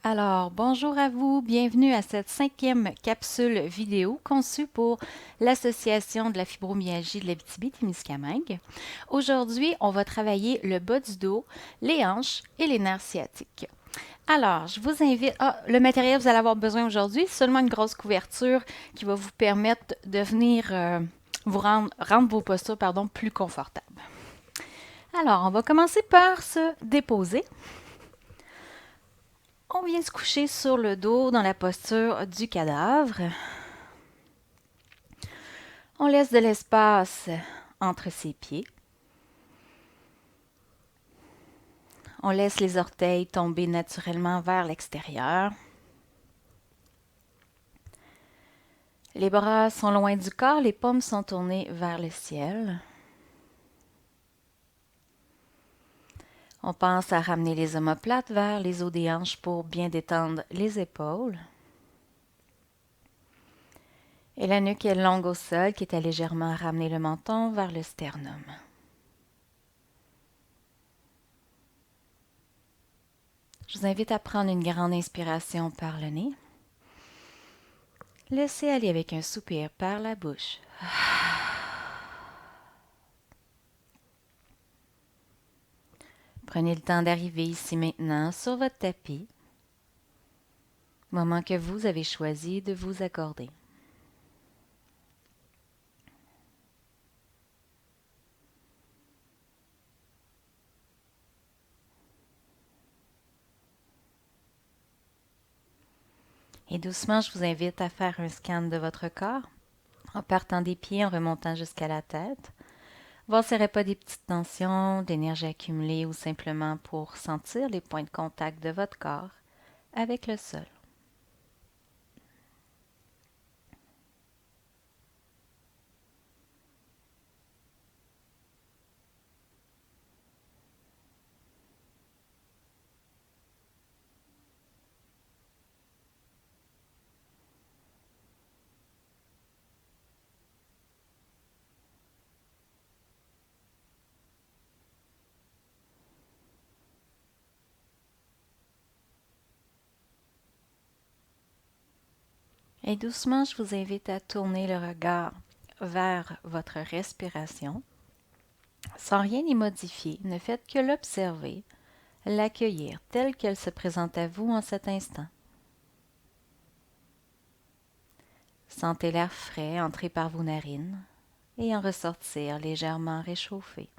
Alors, bonjour à vous, bienvenue à cette 5e capsule vidéo conçue pour l'Association de la fibromyalgie de l'Abitibi-Témiscamingue. Aujourd'hui, on va travailler le bas du dos, les hanches et les nerfs sciatiques. Alors, je vous invite... le matériel que vous allez avoir besoin aujourd'hui, c'est seulement une grosse couverture qui va vous permettre de venir rendre vos postures plus confortables. Alors, on va commencer par se déposer. On vient se coucher sur le dos dans la posture du cadavre. On laisse de l'espace entre ses pieds. On laisse les orteils tomber naturellement vers l'extérieur. Les bras sont loin du corps, les paumes sont tournées vers le ciel. On pense à ramener les omoplates vers les os des hanches pour bien détendre les épaules. Et la nuque est longue au sol, qui est à légèrement ramener le menton vers le sternum. Je vous invite à prendre une grande inspiration par le nez. Laissez aller avec un soupir par la bouche. Prenez le temps d'arriver ici maintenant sur votre tapis, moment que vous avez choisi de vous accorder. Et doucement, je vous invite à faire un scan de votre corps, en partant des pieds, en remontant jusqu'à la tête. Voir s'il n'y aurait pas des petites tensions, d'énergie accumulée ou simplement pour sentir les points de contact de votre corps avec le sol. Et doucement, je vous invite à tourner le regard vers votre respiration. Sans rien y modifier, ne faites que l'observer, l'accueillir telle qu'elle se présente à vous en cet instant. Sentez l'air frais entrer par vos narines et en ressortir légèrement réchauffé.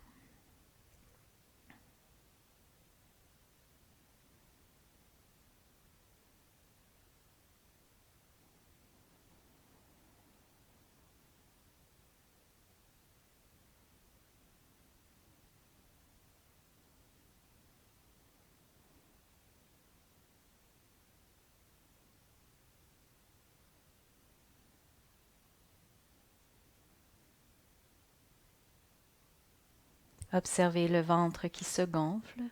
Observez le ventre qui se gonfle,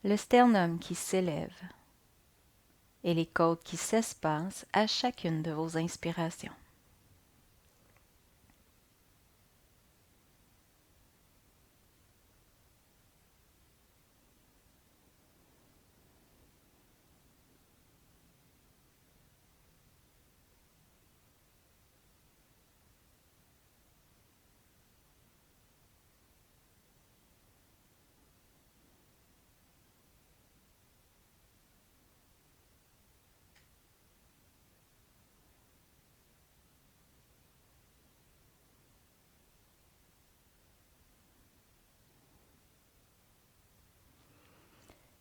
le sternum qui s'élève et les côtes qui s'espacent à chacune de vos inspirations.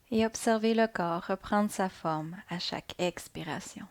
Et observez le corps reprendre sa forme à chaque expiration.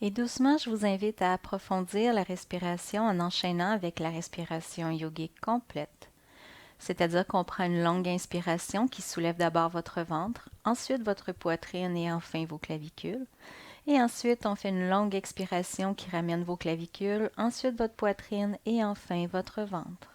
Et doucement, je vous invite à approfondir la respiration en enchaînant avec la respiration yogique complète. C'est-à-dire qu'on prend une longue inspiration qui soulève d'abord votre ventre, ensuite votre poitrine et enfin vos clavicules. Et ensuite, on fait une longue expiration qui ramène vos clavicules, ensuite votre poitrine et enfin votre ventre.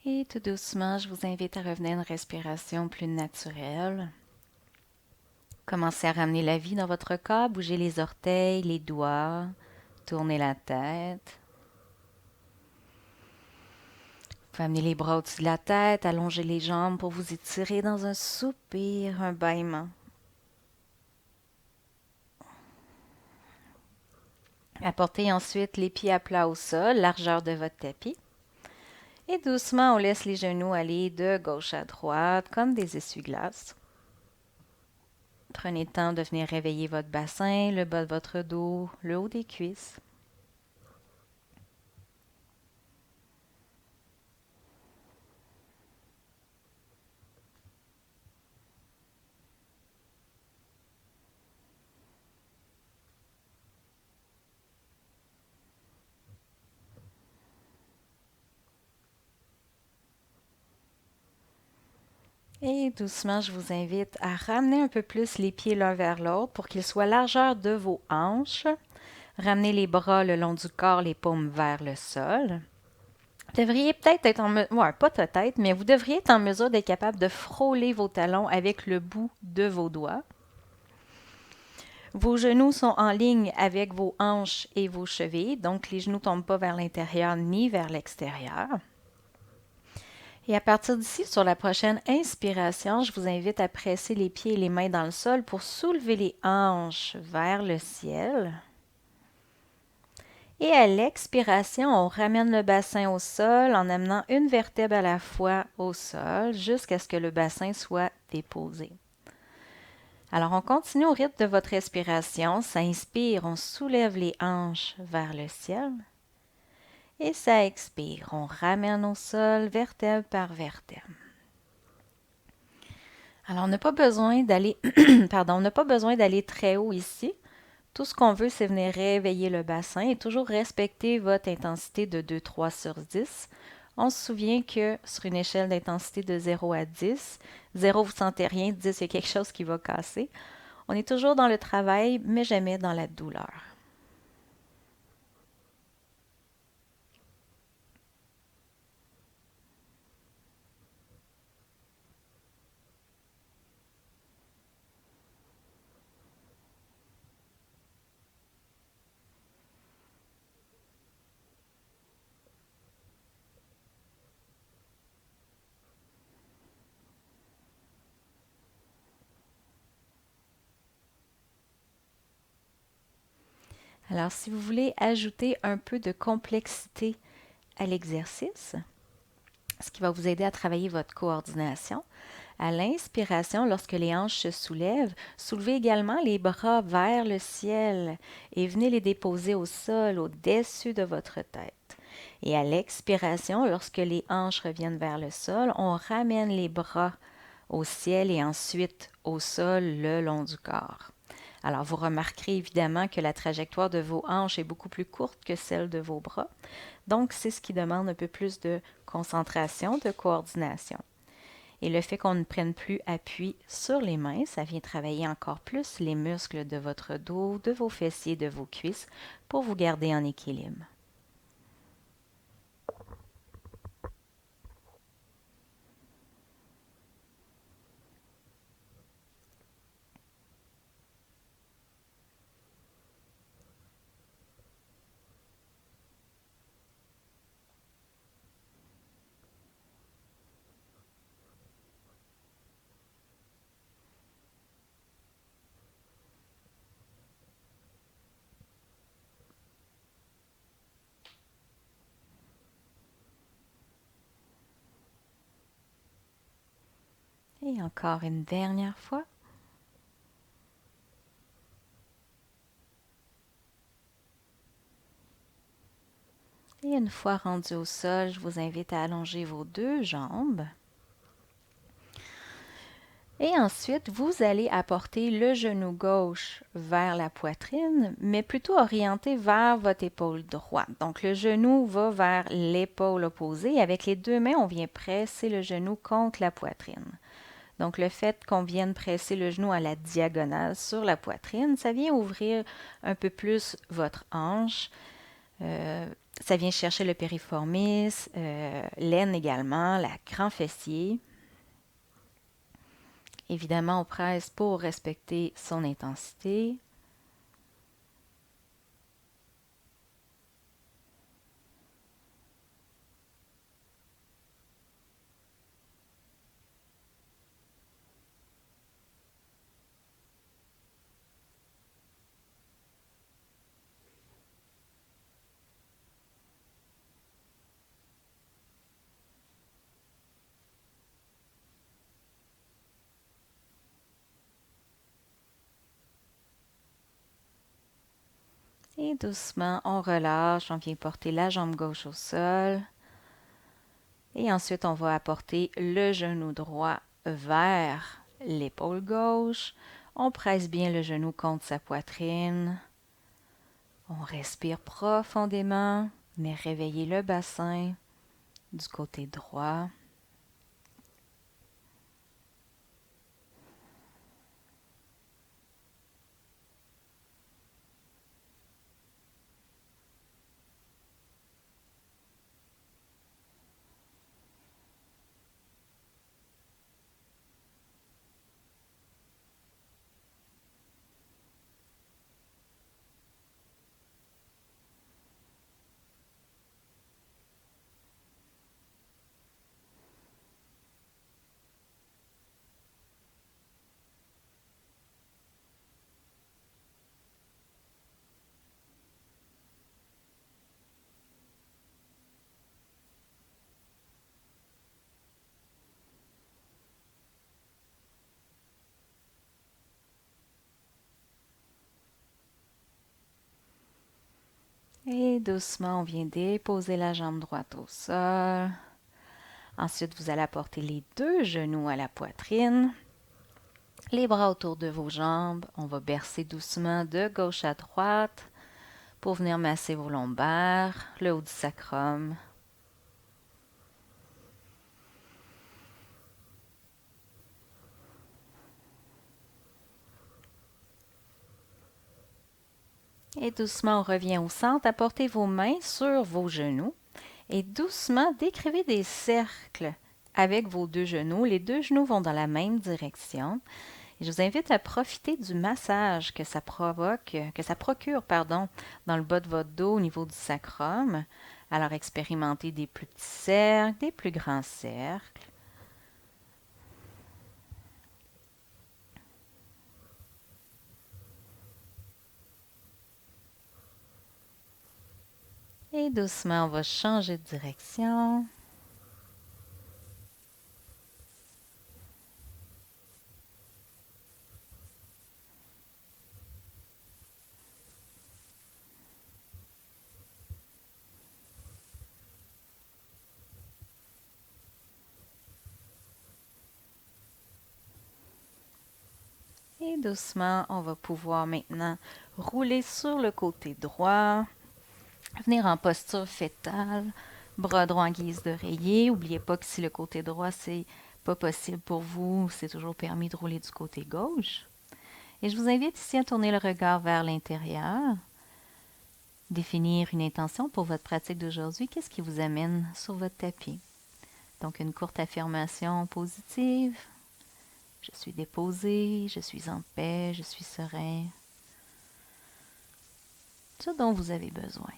Et tout doucement, je vous invite à revenir à une respiration plus naturelle. Commencez à ramener la vie dans votre corps, bougez les orteils, les doigts, tournez la tête. Vous pouvez amener les bras au-dessus de la tête, allonger les jambes pour vous étirer dans un soupir, un bâillement. Apportez ensuite les pieds à plat au sol, largeur de votre tapis. Et doucement, on laisse les genoux aller de gauche à droite comme des essuie-glaces. Prenez le temps de venir réveiller votre bassin, le bas de votre dos, le haut des cuisses. Et doucement, je vous invite à ramener un peu plus les pieds l'un vers l'autre pour qu'ils soient largeur de vos hanches. Ramenez les bras le long du corps, les paumes vers le sol. Vous devriez peut-être être en mesure, ouais, pas peut-être, mais vous devriez être en mesure d'être capable de frôler vos talons avec le bout de vos doigts. Vos genoux sont en ligne avec vos hanches et vos chevilles, donc les genoux ne tombent pas vers l'intérieur ni vers l'extérieur. Et à partir d'ici, sur la prochaine inspiration, je vous invite à presser les pieds et les mains dans le sol pour soulever les hanches vers le ciel. Et à l'expiration, on ramène le bassin au sol en amenant une vertèbre à la fois au sol jusqu'à ce que le bassin soit déposé. Alors, on continue au rythme de votre respiration. Ça inspire, on soulève les hanches vers le ciel. Et ça expire, on ramène au sol vertèbre par vertèbre. Alors, on n'a pas besoin d'aller, on n'a pas besoin d'aller très haut ici. Tout ce qu'on veut, c'est venir réveiller le bassin et toujours respecter votre intensité de 2-3 sur 10. On se souvient que sur une échelle d'intensité de 0 à 10, 0, vous ne sentez rien, 10, il y a quelque chose qui va casser. On est toujours dans le travail, mais jamais dans la douleur. Alors, si vous voulez ajouter un peu de complexité à l'exercice, ce qui va vous aider à travailler votre coordination, à l'inspiration, lorsque les hanches se soulèvent, soulevez également les bras vers le ciel et venez les déposer au sol au-dessus de votre tête. Et à l'expiration, lorsque les hanches reviennent vers le sol, on ramène les bras au ciel et ensuite au sol le long du corps. Alors, vous remarquerez évidemment que la trajectoire de vos hanches est beaucoup plus courte que celle de vos bras. Donc, c'est ce qui demande un peu plus de concentration, de coordination. Et le fait qu'on ne prenne plus appui sur les mains, ça vient travailler encore plus les muscles de votre dos, de vos fessiers, de vos cuisses pour vous garder en équilibre. Et encore une dernière fois. Et une fois rendu au sol, je vous invite à allonger vos deux jambes. Et ensuite, vous allez apporter le genou gauche vers la poitrine, mais plutôt orienté vers votre épaule droite. Donc, le genou va vers l'épaule opposée. Avec les deux mains, on vient presser le genou contre la poitrine. Donc, le fait qu'on vienne presser le genou à la diagonale sur la poitrine, ça vient ouvrir un peu plus votre hanche. Ça vient chercher le piriformis, l'aine également, la grand fessier. Évidemment, on presse pour respecter son intensité. Et doucement, on relâche, on vient porter la jambe gauche au sol. Et ensuite, on va apporter le genou droit vers l'épaule gauche. On presse bien le genou contre sa poitrine. On respire profondément, mais réveillez le bassin du côté droit. Et doucement, on vient déposer la jambe droite au sol. Ensuite, vous allez apporter les deux genoux à la poitrine. Les bras autour de vos jambes. On va bercer doucement de gauche à droite pour venir masser vos lombaires, le haut du sacrum. Et doucement, on revient au centre. Apportez vos mains sur vos genoux et doucement, décrivez des cercles avec vos deux genoux. Les deux genoux vont dans la même direction. Et je vous invite à profiter du massage que ça provoque, que ça procure, pardon, dans le bas de votre dos au niveau du sacrum. Alors, expérimentez des plus petits cercles, des plus grands cercles. Et doucement, on va changer de direction. Et doucement, on va pouvoir maintenant rouler sur le côté droit, venir en posture fétale, bras droit en guise d'oreiller. N'oubliez pas que si le côté droit, c'est pas possible pour vous, c'est toujours permis de rouler du côté gauche. Et je vous invite ici à tourner le regard vers l'intérieur, définir une intention pour votre pratique d'aujourd'hui. Qu'est-ce qui vous amène sur votre tapis? Donc, une courte affirmation positive. Je suis déposé, je suis en paix, je suis serein. Ce dont vous avez besoin.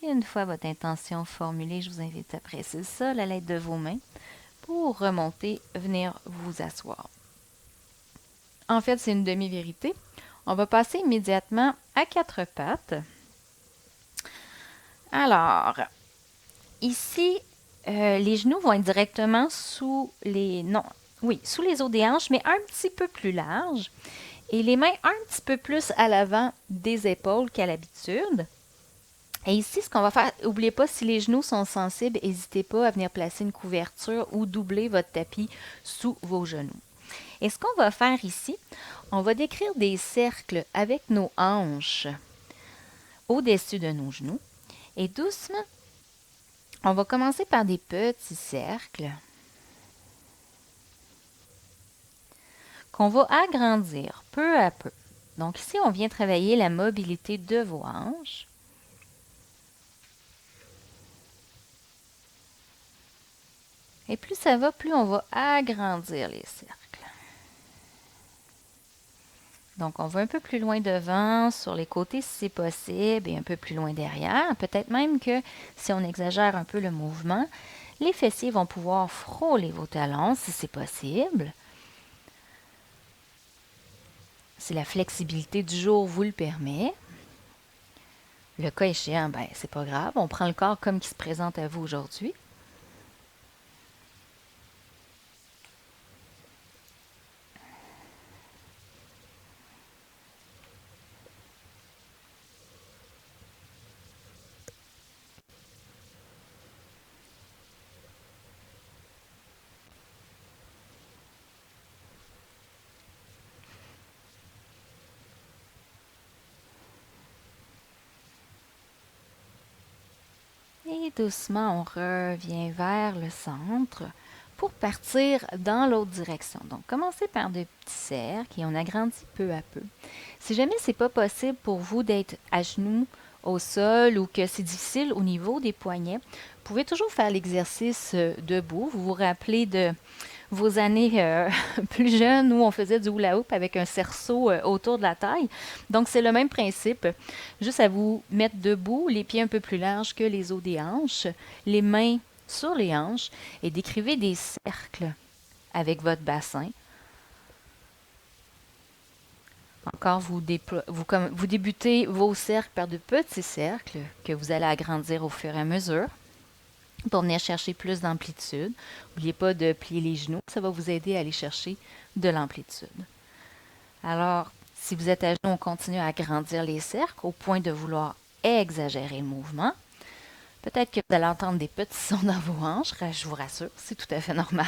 Et une fois votre intention formulée, je vous invite à presser ça à l'aide de vos mains pour remonter, venir vous asseoir. En fait, c'est une demi-vérité. On va passer immédiatement à quatre pattes. Alors, ici, les genoux vont être directement sous les... Non, oui, sous les os des hanches, mais un petit peu plus large. Et les mains un petit peu plus à l'avant des épaules qu'à l'habitude. Et ici, ce qu'on va faire, n'oubliez pas, si les genoux sont sensibles, n'hésitez pas à venir placer une couverture ou doubler votre tapis sous vos genoux. Et ce qu'on va faire ici, on va décrire des cercles avec nos hanches au-dessus de nos genoux. Et doucement, on va commencer par des petits cercles qu'on va agrandir peu à peu. Donc ici, on vient travailler la mobilité de vos hanches. Et plus ça va, plus on va agrandir les cercles. Donc, on va un peu plus loin devant, sur les côtés si c'est possible, et un peu plus loin derrière. Peut-être même que si on exagère un peu le mouvement, les fessiers vont pouvoir frôler vos talons si c'est possible. Si la flexibilité du jour vous le permet. Le cas échéant, ben, c'est pas grave. On prend le corps comme il se présente à vous aujourd'hui. Et doucement, on revient vers le centre pour partir dans l'autre direction. Donc, commencez par des petits cercles et on agrandit peu à peu. Si jamais ce n'est pas possible pour vous d'être à genoux au sol ou que c'est difficile au niveau des poignets, vous pouvez toujours faire l'exercice debout. Vous vous rappelez de vos années plus jeunes où on faisait du hula hoop avec un cerceau autour de la taille. Donc, c'est le même principe. Juste à vous mettre debout, les pieds un peu plus larges que les os des hanches, les mains sur les hanches et décrivez des cercles avec votre bassin. Encore, vous débutez vos cercles par de petits cercles que vous allez agrandir au fur et à mesure pour venir chercher plus d'amplitude. N'oubliez pas de plier les genoux, ça va vous aider à aller chercher de l'amplitude. Alors, si vous êtes à genoux, on continue à agrandir les cercles au point de vouloir exagérer le mouvement. Peut-être que vous allez entendre des petits sons dans vos hanches, je vous rassure, c'est tout à fait normal.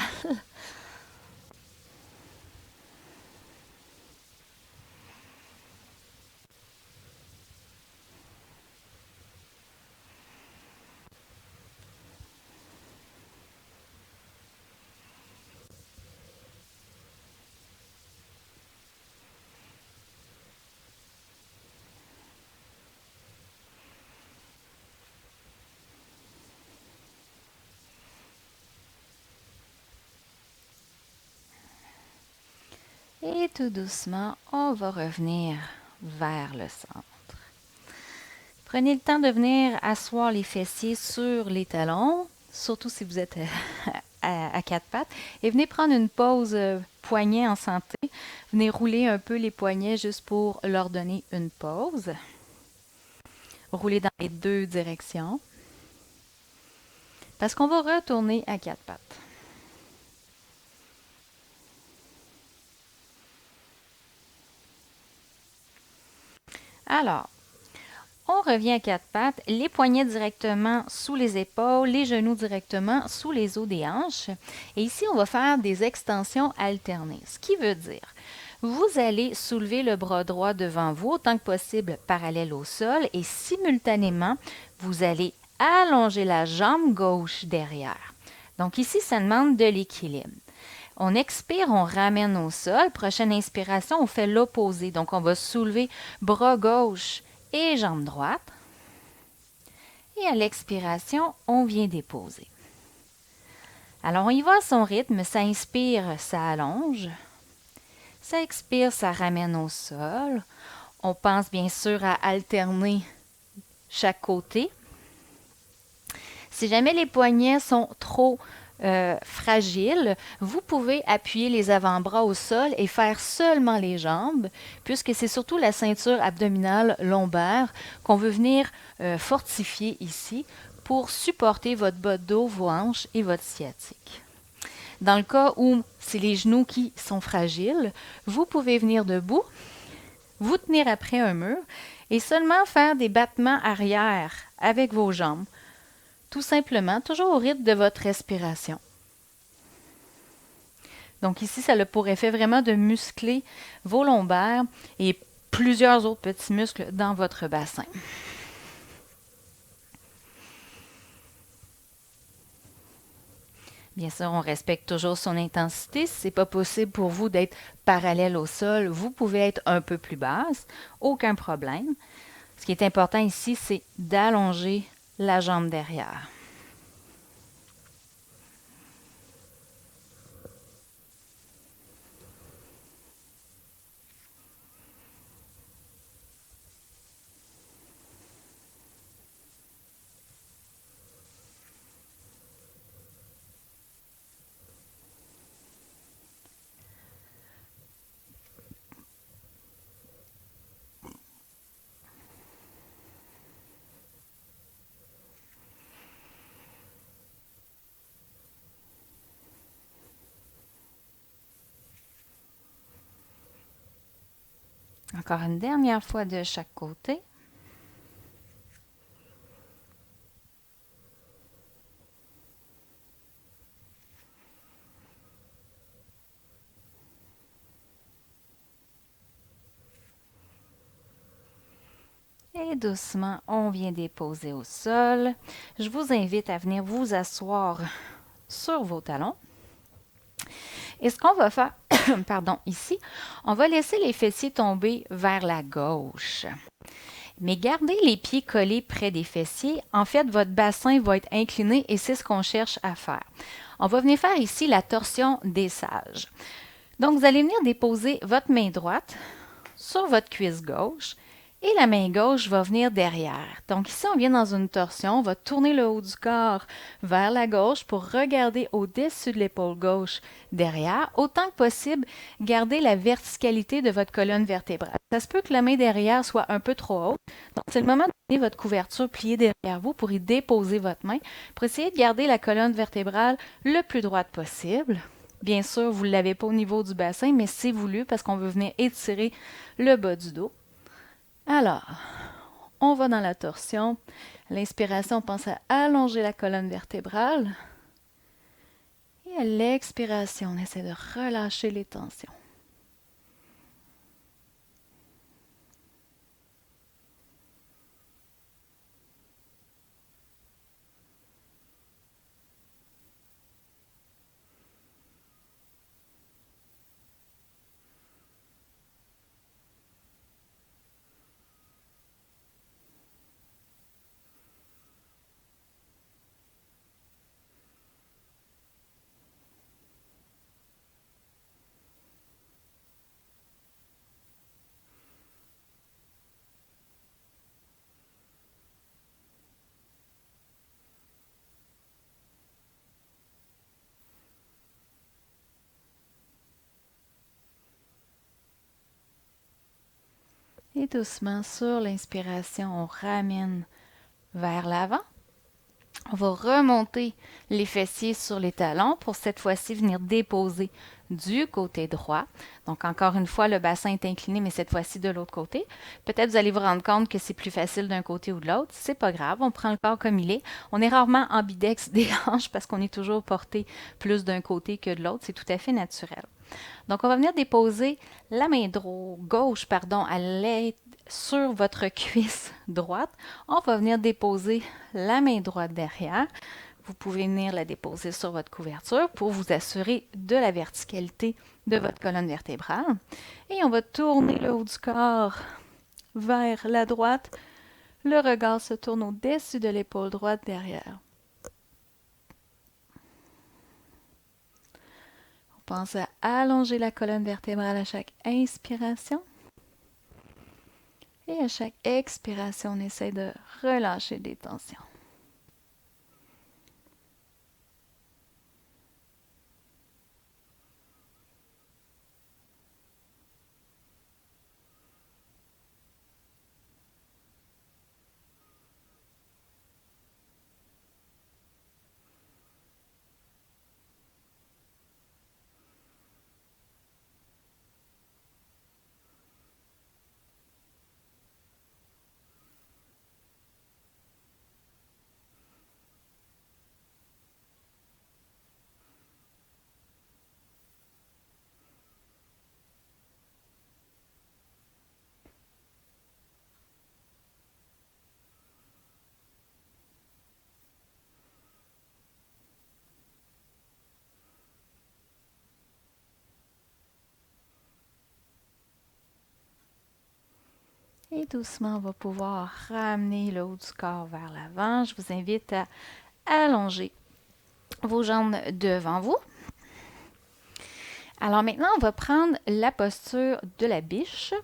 Et tout doucement, on va revenir vers le centre. Prenez le temps de venir asseoir les fessiers sur les talons, surtout si vous êtes à quatre pattes et venez prendre une pause poignet en santé. Venez rouler un peu les poignets juste pour leur donner une pause. Rouler dans les deux directions. Parce qu'on va retourner à quatre pattes. Alors, on revient à quatre pattes, les poignets directement sous les épaules, les genoux directement sous les os des hanches. Et ici, on va faire des extensions alternées. Ce qui veut dire, vous allez soulever le bras droit devant vous autant que possible parallèle au sol et simultanément, vous allez allonger la jambe gauche derrière. Donc ici, ça demande de l'équilibre. On expire, on ramène au sol. Prochaine inspiration, on fait l'opposé. Donc, on va soulever bras gauche et jambe droite. Et à l'expiration, on vient déposer. Alors, on y va à son rythme. Ça inspire, ça allonge. Ça expire, ça ramène au sol. On pense bien sûr à alterner chaque côté. Si jamais les poignets sont trop fragiles, vous pouvez appuyer les avant-bras au sol et faire seulement les jambes, puisque c'est surtout la ceinture abdominale lombaire qu'on veut venir fortifier ici pour supporter votre bas de dos, vos hanches et votre sciatique. Dans le cas où c'est les genoux qui sont fragiles, vous pouvez venir debout, vous tenir après un mur et seulement faire des battements arrière avec vos jambes. Tout simplement, toujours au rythme de votre respiration. Donc ici, ça a pour effet vraiment de muscler vos lombaires et plusieurs autres petits muscles dans votre bassin. Bien sûr, on respecte toujours son intensité. Si ce n'est pas possible pour vous d'être parallèle au sol, vous pouvez être un peu plus basse. Aucun problème. Ce qui est important ici, c'est d'allonger la jambe derrière. Encore une dernière fois de chaque côté. Et doucement, on vient déposer au sol. Je vous invite à venir vous asseoir sur vos talons. Et ce qu'on va faire, pardon, ici, on va laisser les fessiers tomber vers la gauche. Mais gardez les pieds collés près des fessiers. En fait, votre bassin va être incliné et c'est ce qu'on cherche à faire. On va venir faire ici la torsion des sages. Donc, vous allez venir déposer votre main droite sur votre cuisse gauche et la main gauche va venir derrière. Donc ici, on vient dans une torsion. On va tourner le haut du corps vers la gauche pour regarder au-dessus de l'épaule gauche derrière. Autant que possible, gardez la verticalité de votre colonne vertébrale. Ça se peut que la main derrière soit un peu trop haute. Donc, c'est le moment de donner votre couverture pliée derrière vous pour y déposer votre main, pour essayer de garder la colonne vertébrale le plus droite possible. Bien sûr, vous ne l'avez pas au niveau du bassin, mais c'est voulu parce qu'on veut venir étirer le bas du dos. Alors, on va dans la torsion. L'inspiration, on pense à allonger la colonne vertébrale. Et à l'expiration, on essaie de relâcher les tensions. Et doucement, sur l'inspiration, on ramène vers l'avant. On va remonter les fessiers sur les talons pour cette fois-ci venir déposer du côté droit. Donc encore une fois, le bassin est incliné, mais cette fois-ci de l'autre côté. Peut-être vous allez vous rendre compte que c'est plus facile d'un côté ou de l'autre. C'est pas grave, on prend le corps comme il est. On est rarement ambidex des hanches parce qu'on est toujours porté plus d'un côté que de l'autre. C'est tout à fait naturel. Donc, on va venir déposer la main gauche à l'aide sur votre cuisse droite. On va venir déposer la main droite derrière. Vous pouvez venir la déposer sur votre couverture pour vous assurer de la verticalité de votre colonne vertébrale. Et on va tourner le haut du corps vers la droite. Le regard se tourne au-dessus de l'épaule droite derrière. Pensez à allonger la colonne vertébrale à chaque inspiration. Et à chaque expiration, on essaie de relâcher des tensions. Et doucement, on va pouvoir ramener le haut du corps vers l'avant. Je vous invite à allonger vos jambes devant vous. Alors maintenant, on va prendre la posture de la biche.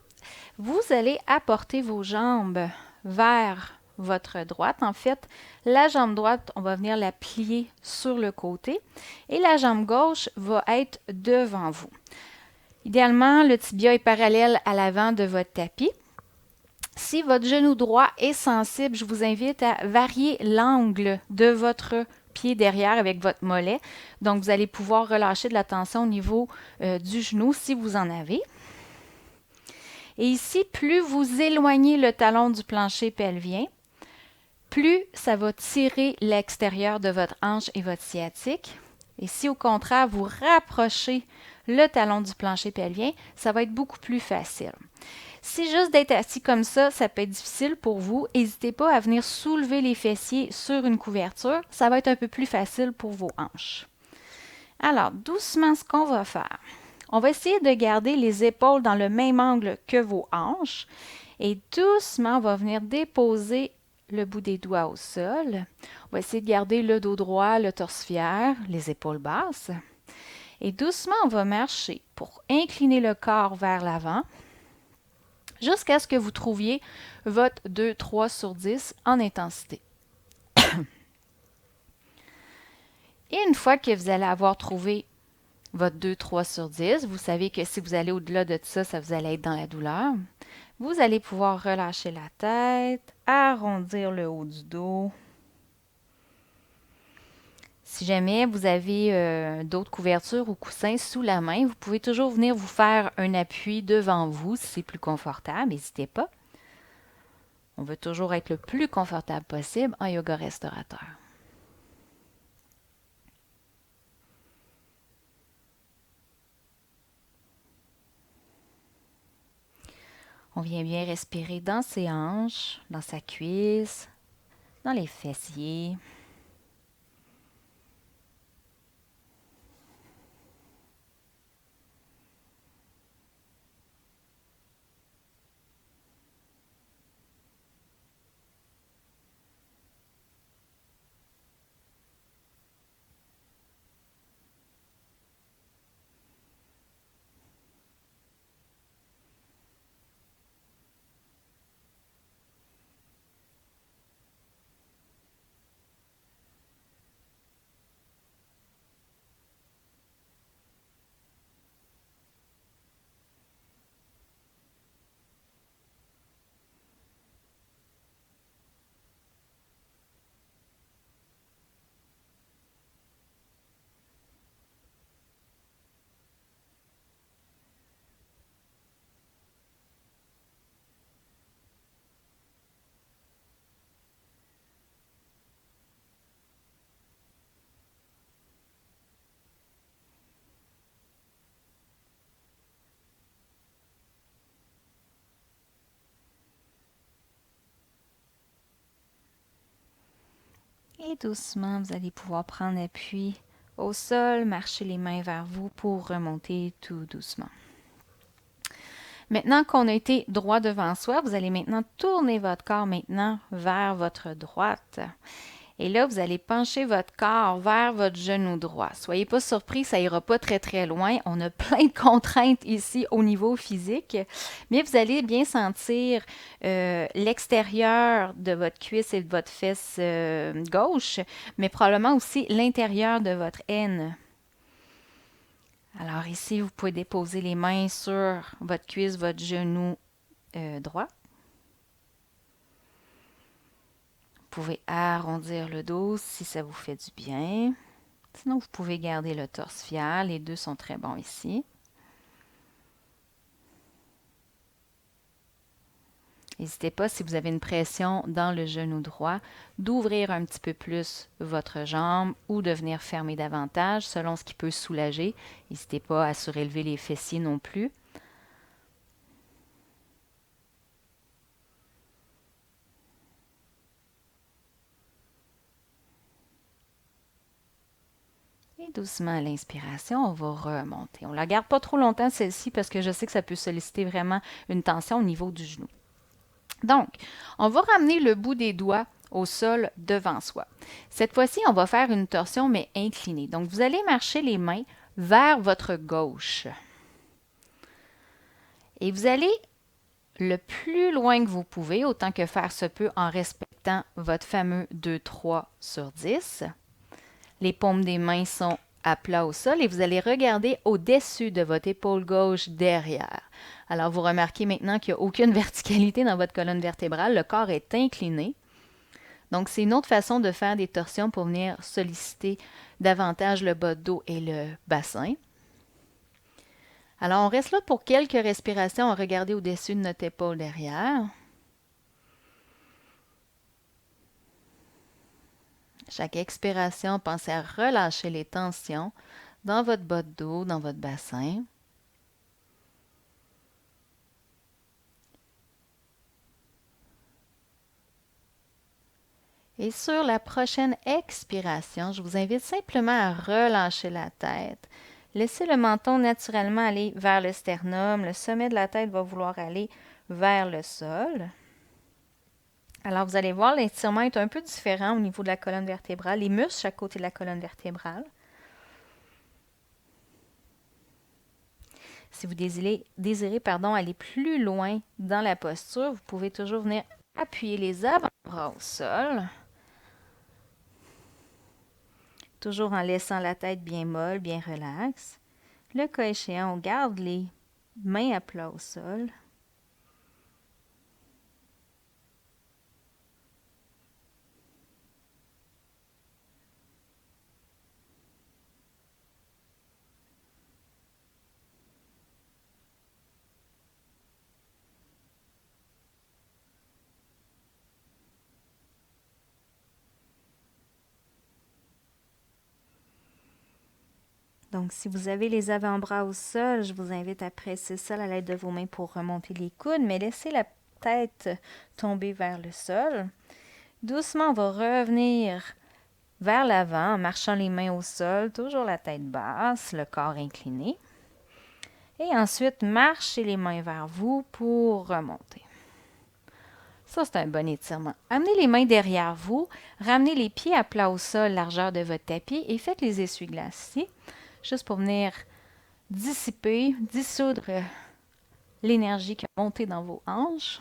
Vous allez apporter vos jambes vers votre droite. En fait, la jambe droite, on va venir la plier sur le côté et la jambe gauche va être devant vous. Idéalement, le tibia est parallèle à l'avant de votre tapis. Si votre genou droit est sensible, je vous invite à varier l'angle de votre pied derrière avec votre mollet. Donc, vous allez pouvoir relâcher de la tension au niveau du genou si vous en avez. Et ici, plus vous éloignez le talon du plancher pelvien, plus ça va tirer l'extérieur de votre hanche et votre sciatique. Et si au contraire, vous rapprochez le talon du plancher pelvien, ça va être beaucoup plus facile. Si juste d'être assis comme ça peut être difficile pour vous, n'hésitez pas à venir soulever les fessiers sur une couverture. Ça va être un peu plus facile pour vos hanches. Alors, doucement, ce qu'on va faire, on va essayer de garder les épaules dans le même angle que vos hanches et doucement, on va venir déposer le bout des doigts au sol. On va essayer de garder le dos droit, le torse fier, les épaules basses. Et doucement, on va marcher pour incliner le corps vers l'avant jusqu'à ce que vous trouviez votre 2-3 sur 10 en intensité. Et une fois que vous allez avoir trouvé votre 2-3 sur 10, vous savez que si vous allez au-delà de ça, ça vous allez être dans la douleur. Vous allez pouvoir relâcher la tête, arrondir le haut du dos. Si jamais vous avez d'autres couvertures ou coussins sous la main, vous pouvez toujours venir vous faire un appui devant vous si c'est plus confortable. N'hésitez pas. On veut toujours être le plus confortable possible en yoga restaurateur. On vient bien respirer dans ses hanches, dans sa cuisse, dans les fessiers. Et doucement, vous allez pouvoir prendre appui au sol, marcher les mains vers vous pour remonter tout doucement. Maintenant qu'on a été droit devant soi, vous allez maintenant tourner votre corps maintenant vers votre droite. Et là, vous allez pencher votre corps vers votre genou droit. Soyez pas surpris, ça ira pas très très loin. On a plein de contraintes ici au niveau physique, mais vous allez bien sentir l'extérieur de votre cuisse et de votre fesse gauche, mais probablement aussi l'intérieur de votre aine. Alors ici, vous pouvez déposer les mains sur votre cuisse, votre genou droit. Vous pouvez arrondir le dos si ça vous fait du bien. Sinon, vous pouvez garder le torse fier. Les deux sont très bons ici. N'hésitez pas, si vous avez une pression dans le genou droit, d'ouvrir un petit peu plus votre jambe ou de venir fermer davantage selon ce qui peut soulager. N'hésitez pas à surélever les fessiers non plus. Et doucement à l'inspiration, on va remonter. On ne la garde pas trop longtemps celle-ci parce que je sais que ça peut solliciter vraiment une tension au niveau du genou. Donc, on va ramener le bout des doigts au sol devant soi. Cette fois-ci, on va faire une torsion mais inclinée. Donc, vous allez marcher les mains vers votre gauche. Et vous allez le plus loin que vous pouvez, autant que faire se peut en respectant votre fameux 2-3 sur 10. Les paumes des mains sont à plat au sol et vous allez regarder au-dessus de votre épaule gauche derrière. Alors, vous remarquez maintenant qu'il n'y a aucune verticalité dans votre colonne vertébrale. Le corps est incliné. Donc, c'est une autre façon de faire des torsions pour venir solliciter davantage le bas de dos et le bassin. Alors, on reste là pour quelques respirations à regarder au-dessus de notre épaule derrière. Chaque expiration, pensez à relâcher les tensions dans votre bas de dos, dans votre bassin. Et sur la prochaine expiration, je vous invite simplement à relâcher la tête. Laissez le menton naturellement aller vers le sternum. Le sommet de la tête va vouloir aller vers le sol. Alors, vous allez voir, l'étirement est un peu différent au niveau de la colonne vertébrale, les muscles à côté de la colonne vertébrale. Si vous désirez aller plus loin dans la posture, vous pouvez toujours venir appuyer les avant-bras au sol. Toujours en laissant la tête bien molle, bien relaxe. Le cas échéant, on garde les mains à plat au sol. Donc, si vous avez les avant-bras au sol, je vous invite à presser ça à l'aide de vos mains pour remonter les coudes, mais laissez la tête tomber vers le sol. Doucement, on va revenir vers l'avant en marchant les mains au sol, toujours la tête basse, le corps incliné. Et ensuite, marchez les mains vers vous pour remonter. Ça, c'est un bon étirement. Amenez les mains derrière vous, ramenez les pieds à plat au sol, largeur de votre tapis, et faites les essuie-glaces ici, juste pour venir dissiper, dissoudre l'énergie qui a monté dans vos hanches.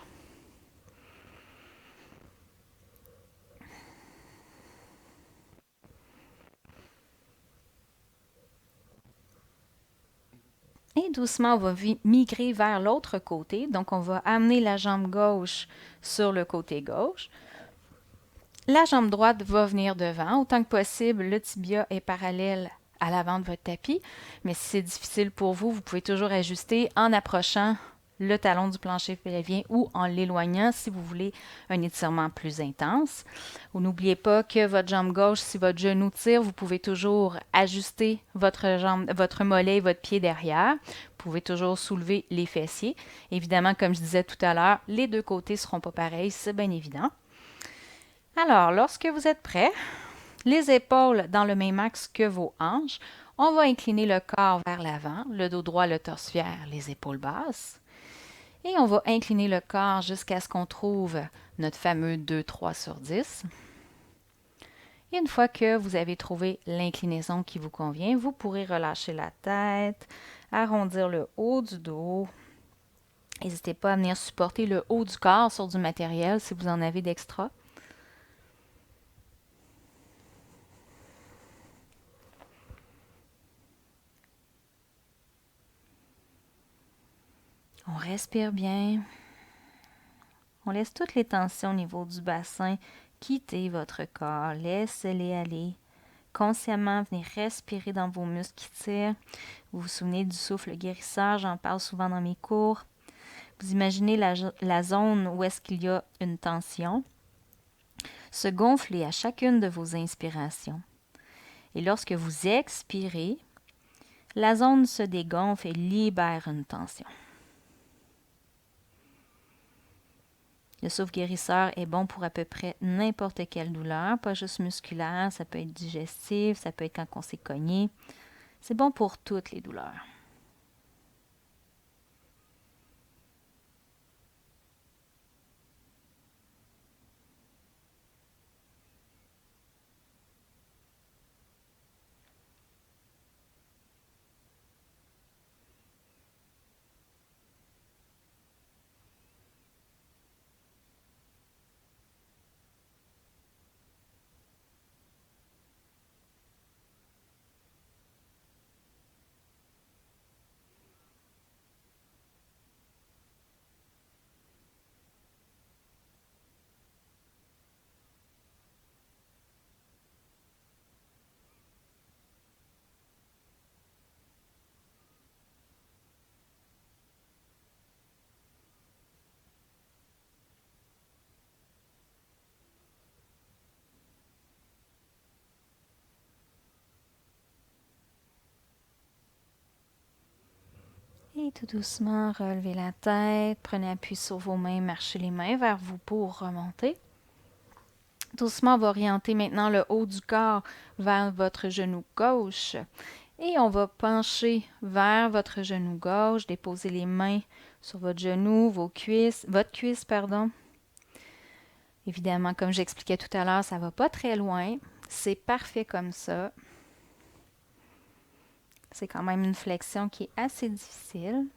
Et doucement, on va migrer vers l'autre côté. Donc, on va amener la jambe gauche sur le côté gauche. La jambe droite va venir devant. Autant que possible, le tibia est parallèle à l'avant de votre tapis. Mais si c'est difficile pour vous, vous pouvez toujours ajuster en approchant le talon du plancher pelvien ou en l'éloignant si vous voulez un étirement plus intense. N'oubliez pas que votre jambe gauche, si votre genou tire, vous pouvez toujours ajuster votre mollet et votre pied derrière. Vous pouvez toujours soulever les fessiers. Évidemment, comme je disais tout à l'heure, les deux côtés ne seront pas pareils, c'est bien évident. Alors, lorsque vous êtes prêt, Les épaules dans le même axe que vos hanches. On va incliner le corps vers l'avant, le dos droit, le torse fier, les épaules basses. Et on va incliner le corps jusqu'à ce qu'on trouve notre fameux 2-3 sur 10. Et une fois que vous avez trouvé l'inclinaison qui vous convient, vous pourrez relâcher la tête, arrondir le haut du dos. N'hésitez pas à venir supporter le haut du corps sur du matériel si vous en avez d'extra. On respire bien. On laisse toutes les tensions au niveau du bassin quitter votre corps. Laissez-les aller. Consciemment, venez respirer dans vos muscles qui tirent. Vous vous souvenez du souffle guérisseur, j'en parle souvent dans mes cours. Vous imaginez la zone où est-ce qu'il y a une tension se gonfler à chacune de vos inspirations. Et lorsque vous expirez, la zone se dégonfle et libère une tension. Le souffle guérisseur est bon pour à peu près n'importe quelle douleur, pas juste musculaire, ça peut être digestif, ça peut être quand on s'est cogné. C'est bon pour toutes les douleurs. Et tout doucement, relevez la tête, prenez appui sur vos mains, marchez les mains vers vous pour remonter. Doucement, on va orienter maintenant le haut du corps vers votre genou gauche. Et on va pencher vers votre genou gauche, déposer les mains sur votre genou, votre cuisse. Évidemment, comme j'expliquais tout à l'heure, ça ne va pas très loin. C'est parfait comme ça. C'est quand même une flexion qui est assez difficile.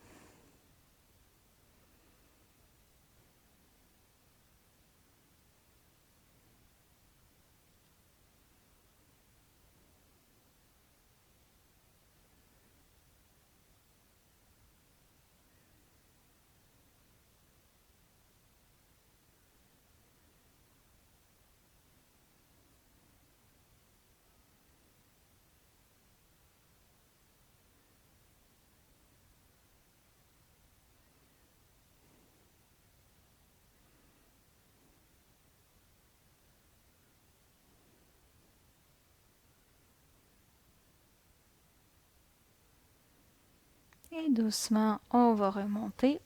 Et doucement, on va remonter.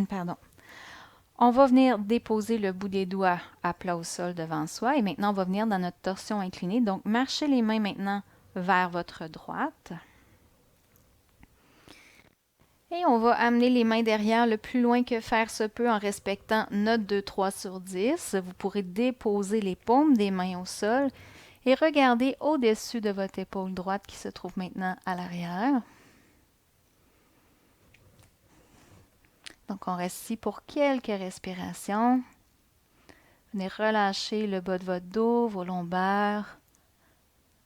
Pardon. On va venir déposer le bout des doigts à plat au sol devant soi. Et maintenant, on va venir dans notre torsion inclinée. Donc, marchez les mains maintenant vers votre droite. Et on va amener les mains derrière le plus loin que faire se peut en respectant notre 2-3 sur 10. Vous pourrez déposer les paumes des mains au sol et regarder au-dessus de votre épaule droite qui se trouve maintenant à l'arrière. Donc, on reste ici pour quelques respirations. Venez relâcher le bas de votre dos, vos lombaires,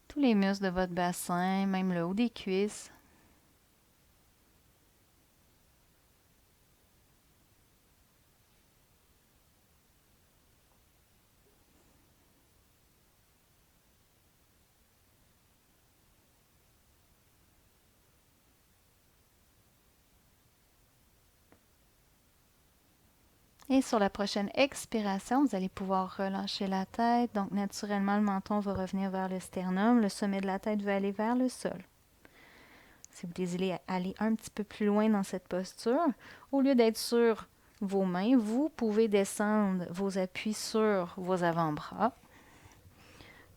tous les muscles de votre bassin, même le haut des cuisses. Et sur la prochaine expiration, vous allez pouvoir relâcher la tête. Donc, naturellement, le menton va revenir vers le sternum. Le sommet de la tête va aller vers le sol. Si vous désirez aller un petit peu plus loin dans cette posture, au lieu d'être sur vos mains, vous pouvez descendre vos appuis sur vos avant-bras.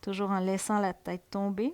toujours en laissant la tête tomber.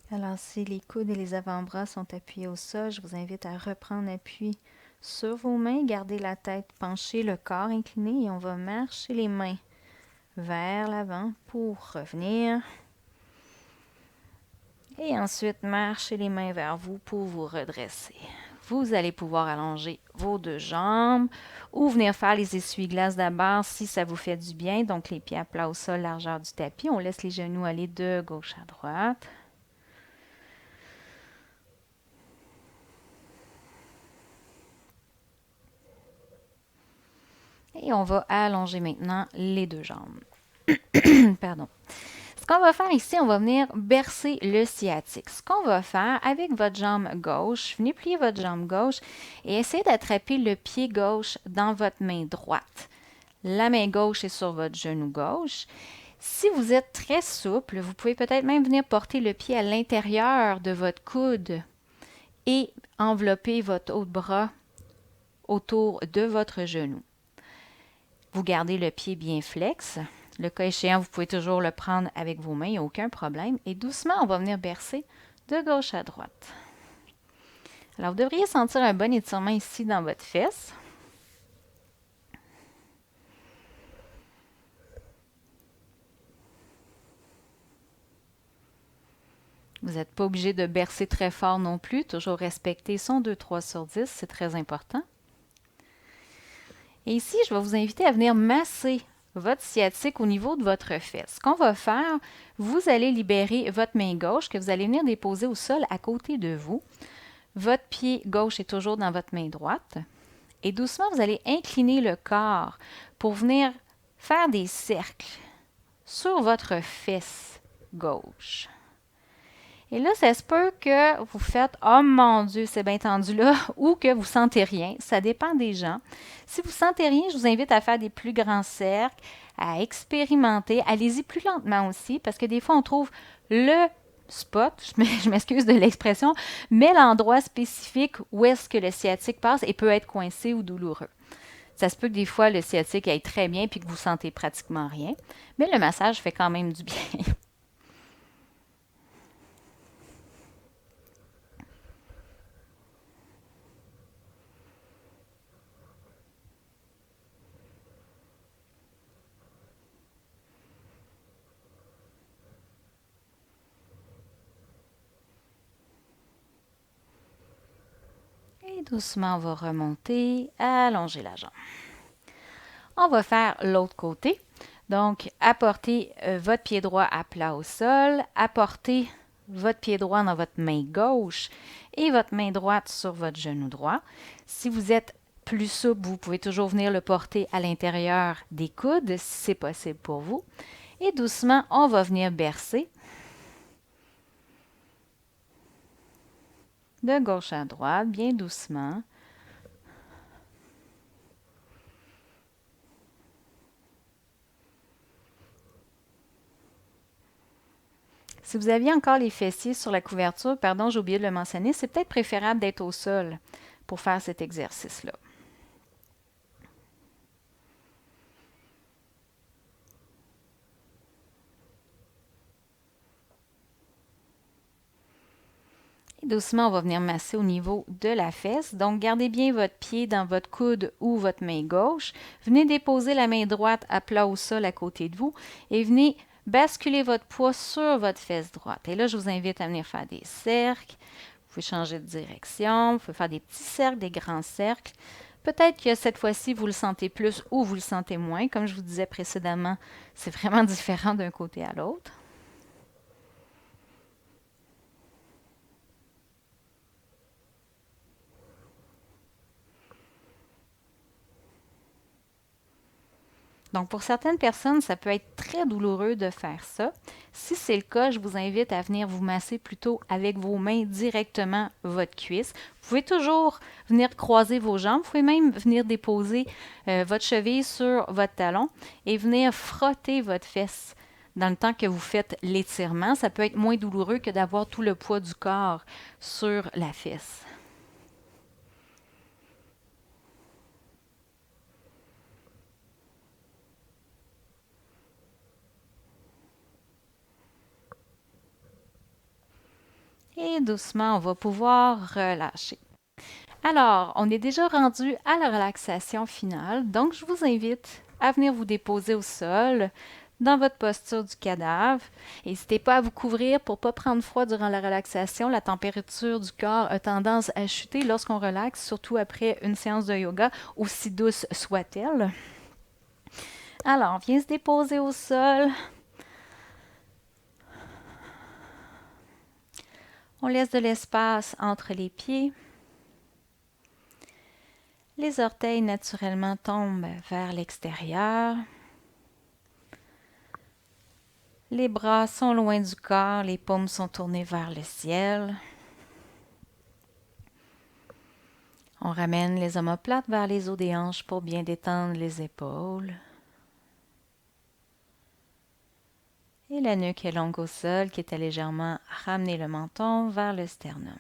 Alors, si les coudes et les avant-bras sont appuyés au sol, je vous invite à reprendre appui sur vos mains, garder la tête penchée, le corps incliné et on va marcher les mains vers l'avant pour revenir. Et ensuite, marchez les mains vers vous pour vous redresser. Vous allez pouvoir allonger vos deux jambes ou venir faire les essuie-glaces d'abord si ça vous fait du bien. Donc, les pieds à plat au sol, largeur du tapis. On laisse les genoux aller de gauche à droite. Et on va allonger maintenant les deux jambes. Pardon. Ce qu'on va faire ici, on va venir bercer le sciatique. Ce qu'on va faire avec votre jambe gauche, venez plier votre jambe gauche et essayez d'attraper le pied gauche dans votre main droite. La main gauche est sur votre genou gauche. Si vous êtes très souple, vous pouvez peut-être même venir porter le pied à l'intérieur de votre coude et envelopper votre haut de bras autour de votre genou. Vous gardez le pied bien flex. Le cas échéant, vous pouvez toujours le prendre avec vos mains, il n'y a aucun problème. Et doucement, on va venir bercer de gauche à droite. Alors, vous devriez sentir un bon étirement ici dans votre fesse. Vous n'êtes pas obligé de bercer très fort non plus. Toujours respecter son 2-3 sur 10, c'est très important. Et ici, je vais vous inviter à venir masser votre sciatique au niveau de votre fesse. Ce qu'on va faire, vous allez libérer votre main gauche que vous allez venir déposer au sol à côté de vous. Votre pied gauche est toujours dans votre main droite. Et doucement, vous allez incliner le corps pour venir faire des cercles sur votre fesse gauche. Et là, ça se peut que vous faites « Oh mon Dieu, c'est bien tendu là » ou que vous ne sentez rien. Ça dépend des gens. Si vous ne sentez rien, je vous invite à faire des plus grands cercles, à expérimenter. Allez-y plus lentement aussi parce que des fois, on trouve le spot, je m'excuse de l'expression, mais l'endroit spécifique où est-ce que le sciatique passe et peut être coincé ou douloureux. Ça se peut que des fois, le sciatique aille très bien puis que vous ne sentez pratiquement rien, mais le massage fait quand même du bien. Et doucement, on va remonter, allonger la jambe. On va faire l'autre côté. Donc, apportez votre pied droit à plat au sol, apportez votre pied droit dans votre main gauche et votre main droite sur votre genou droit. Si vous êtes plus souple, vous pouvez toujours venir le porter à l'intérieur des coudes si c'est possible pour vous. Et doucement, on va venir bercer de gauche à droite, bien doucement. Si vous aviez encore les fessiers sur la couverture, pardon, j'ai oublié de le mentionner, c'est peut-être préférable d'être au sol pour faire cet exercice-là. Et Doucement, on va venir masser au niveau de la fesse. Donc, gardez bien votre pied dans votre coude ou votre main gauche. Venez déposer la main droite à plat au sol à côté de vous et venez basculer votre poids sur votre fesse droite. Et là, je vous invite à venir faire des cercles. Vous pouvez changer de direction. Vous pouvez faire des petits cercles, des grands cercles. Peut-être que cette fois-ci, vous le sentez plus ou vous le sentez moins. Comme je vous disais précédemment, c'est vraiment différent d'un côté à l'autre. Donc, pour certaines personnes, ça peut être très douloureux de faire ça. Si c'est le cas, je vous invite à venir vous masser plutôt avec vos mains directement votre cuisse. Vous pouvez toujours venir croiser vos jambes. Vous pouvez même venir déposer votre cheville sur votre talon et venir frotter votre fesse dans le temps que vous faites l'étirement. Ça peut être moins douloureux que d'avoir tout le poids du corps sur la fesse. Et doucement, on va pouvoir relâcher. Alors, on est déjà rendu à la relaxation finale, donc je vous invite à venir vous déposer au sol dans votre posture du cadavre. N'hésitez pas à vous couvrir pour ne pas prendre froid durant la relaxation. La température du corps a tendance à chuter lorsqu'on relaxe, surtout après une séance de yoga, aussi douce soit-elle. Alors, on vient se déposer au sol. On laisse de l'espace entre les pieds. Les orteils naturellement tombent vers l'extérieur. Les bras sont loin du corps, les paumes sont tournées vers le ciel. On ramène les omoplates vers les os des hanches pour bien détendre les épaules. Et la nuque est longue au sol, quitte à légèrement ramener le menton vers le sternum.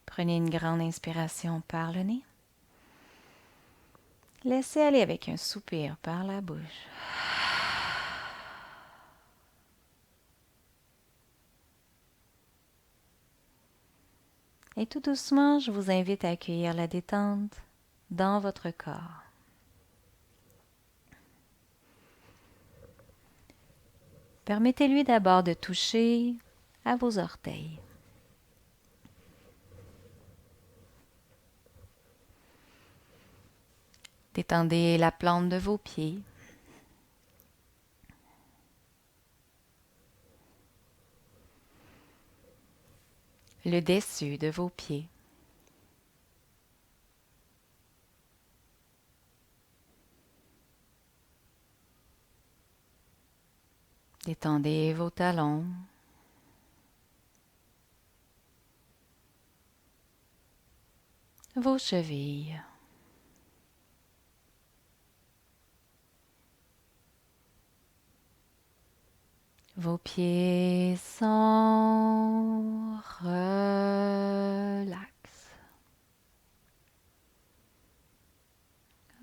Prenez une grande inspiration par le nez. Laissez aller avec un soupir par la bouche. Et tout doucement, je vous invite à accueillir la détente dans votre corps. Permettez-lui d'abord de toucher à vos orteils. Détendez la plante de vos pieds. Le dessus de vos pieds. Détendez vos talons. Vos chevilles. Vos pieds sont relax.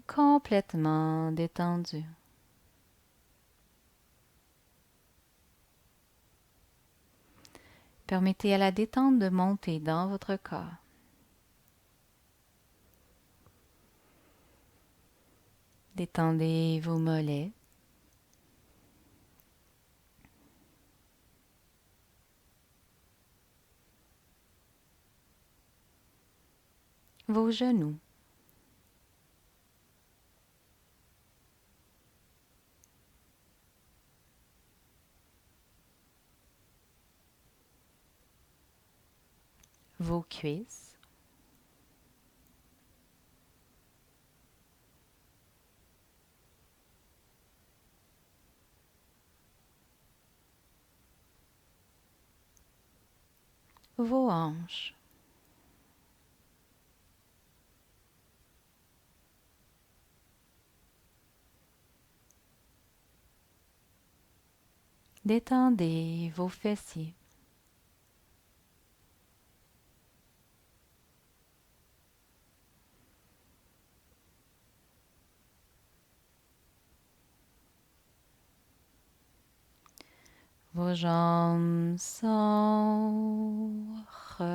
Complètement détendus. Permettez à la détente de monter dans votre corps. Détendez vos mollets. Vos genoux. Vos cuisses. Vos hanches. Détendez vos fessiers. Vos jambes sont relaxes,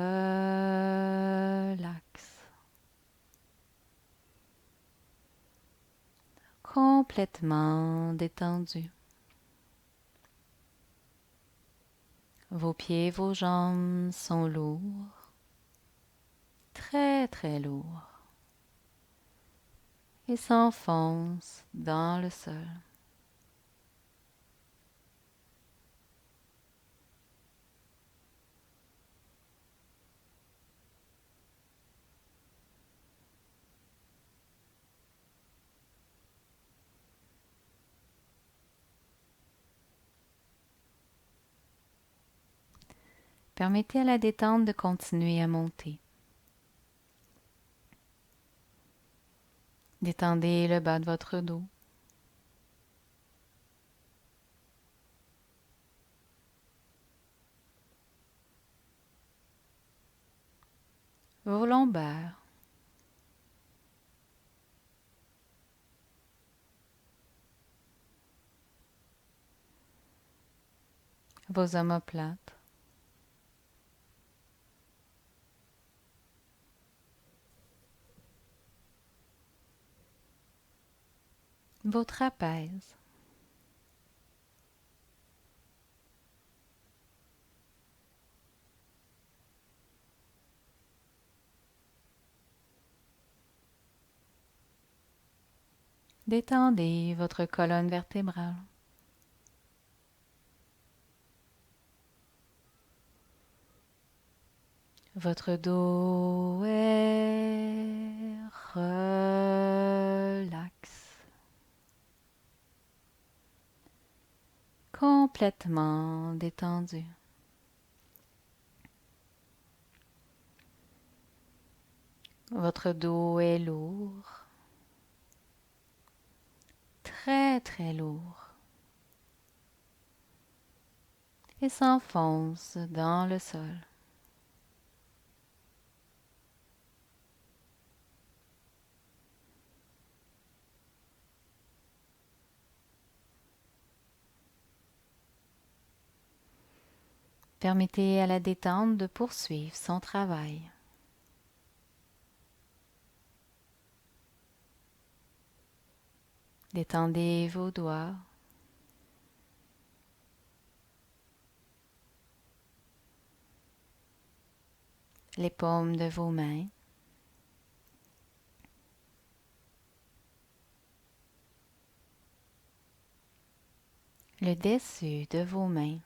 complètement détendues. Vos pieds, vos jambes sont lourds, très très lourds, et s'enfoncent dans le sol. Permettez à la détente de continuer à monter. Détendez le bas de votre dos. Vos lombaires. Vos omoplates. Vos trapèzes. Détendez votre colonne vertébrale. Votre dos est relax, complètement détendu. Votre dos est lourd, très très lourd, et s'enfonce dans le sol. Permettez à la détente de poursuivre son travail. Détendez vos doigts, les paumes de vos mains, le dessus de vos mains.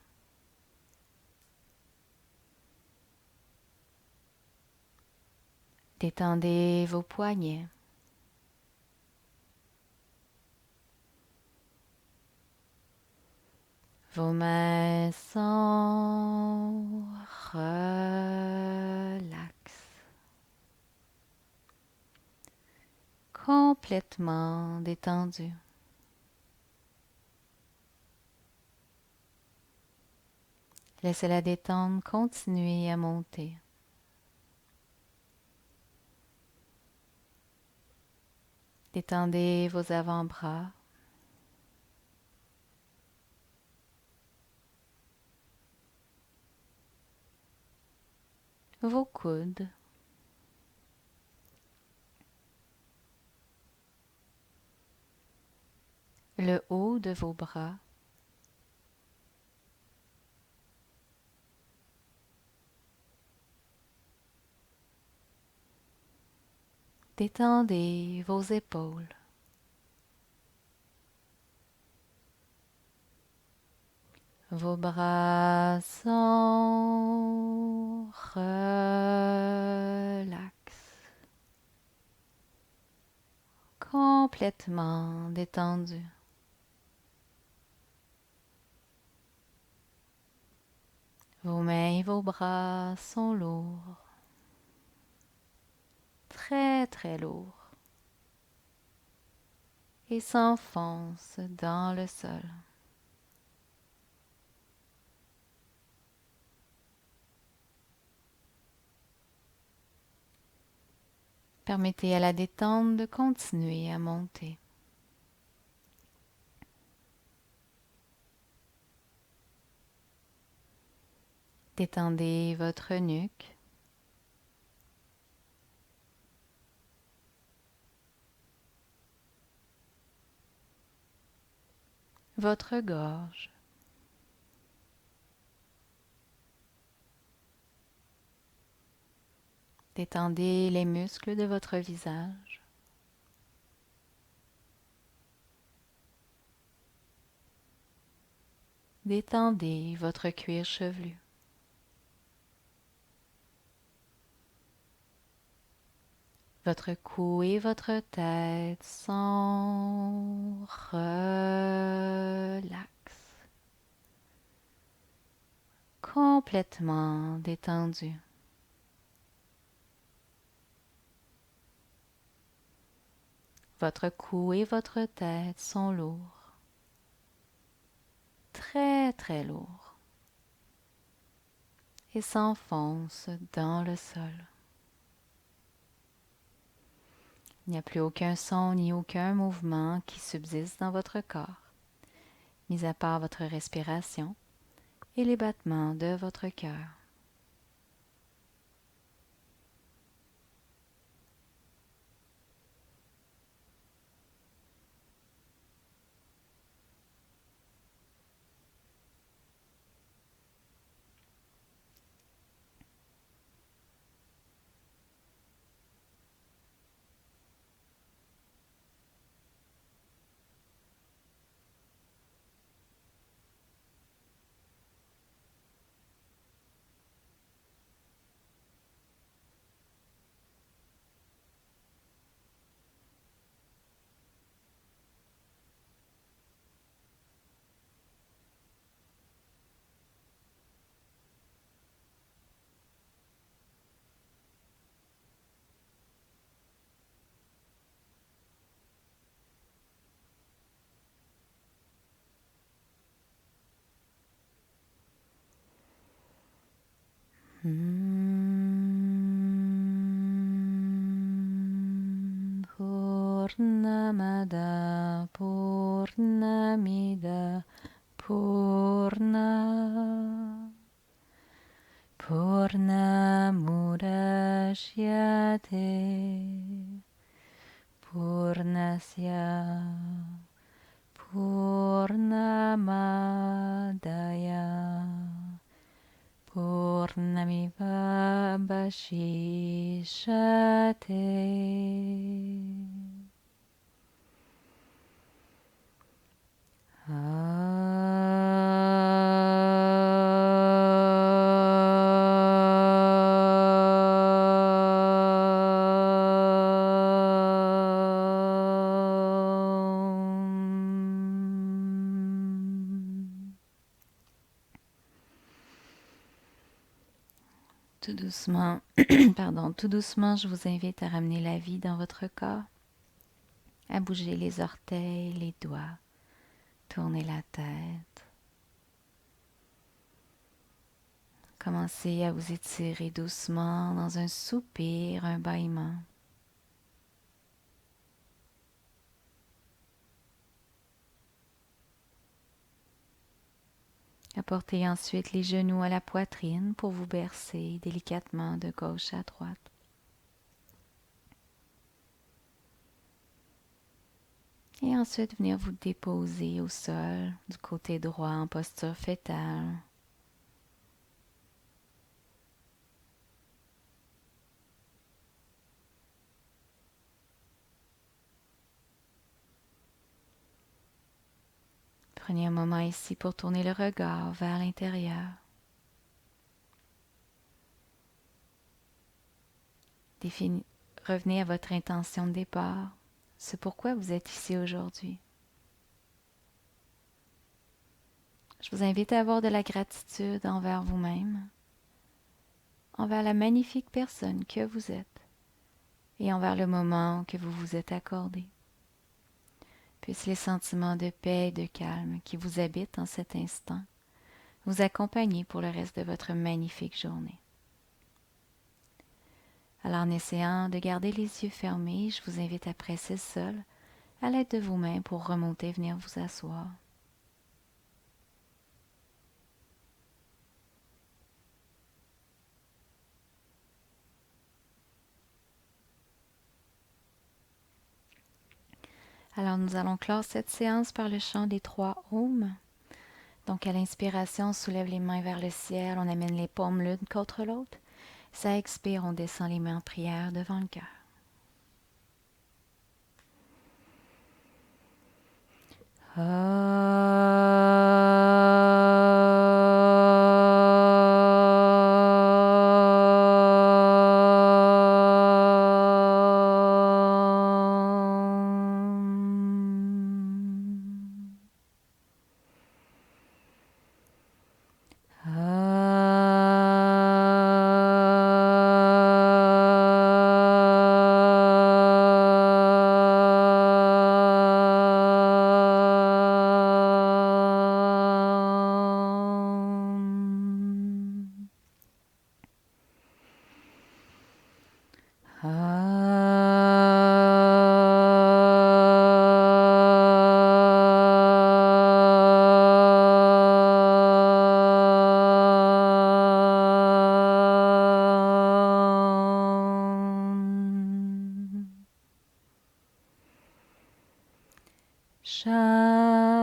Détendez vos poignets. Vos mains sont relaxes, complètement détendues. Laissez la détente continuer à monter. Détendez vos avant-bras. Vos coudes. Le haut de vos bras. Détendez vos épaules. Vos bras sont relax, complètement détendus. Vos mains et vos bras sont lourds, très très lourds, et s'enfoncent dans le sol. Permettez à la détente de continuer à monter. Détendez votre nuque, votre gorge. Détendez les muscles de votre visage. Détendez votre cuir chevelu. Votre cou et votre tête sont relax, complètement détendus. Votre cou et votre tête sont lourds, très très lourds, et s'enfoncent dans le sol. Il n'y a plus aucun son ni aucun mouvement qui subsiste dans votre corps, mis à part votre respiration et les battements de votre cœur. Purnamada Purnamida Purna Purnamudachyate Purnasya Purnamadaya Purnamiva Bashishate. Tout doucement, tout doucement, je vous invite à ramener la vie dans votre corps, à bouger les orteils, les doigts, tourner la tête. Commencez à vous étirer doucement dans un soupir, un bâillement. Apportez ensuite les genoux à la poitrine pour vous bercer délicatement de gauche à droite. Et ensuite venir vous déposer au sol du côté droit en posture fétale. Prenez un moment ici pour tourner le regard vers l'intérieur. Revenez à votre intention de départ, ce pourquoi vous êtes ici aujourd'hui. Je vous invite à avoir de la gratitude envers vous-même, envers la magnifique personne que vous êtes et envers le moment que vous vous êtes accordé. Puissent les sentiments de paix et de calme qui vous habitent en cet instant vous accompagner pour le reste de votre magnifique journée. Alors en essayant de garder les yeux fermés, je vous invite à presser seul à l'aide de vos mains pour remonter, venir vous asseoir. Alors, nous allons clore cette séance par le chant des 3 Om. Donc, à l'inspiration, on soulève les mains vers le ciel, on amène les paumes l'une contre l'autre. Ça expire, on descend les mains en prière devant le cœur.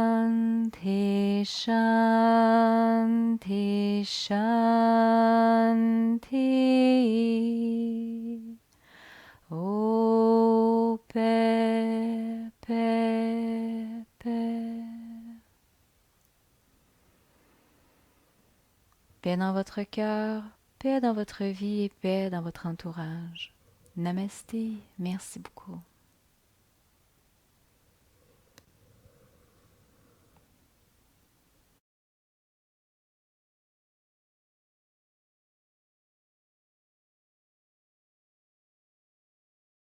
Shanti, Shanti, Shanti. Oh, paix, paix, paix. Paix dans votre cœur, paix dans votre vie et paix dans votre entourage. Namasté, merci beaucoup.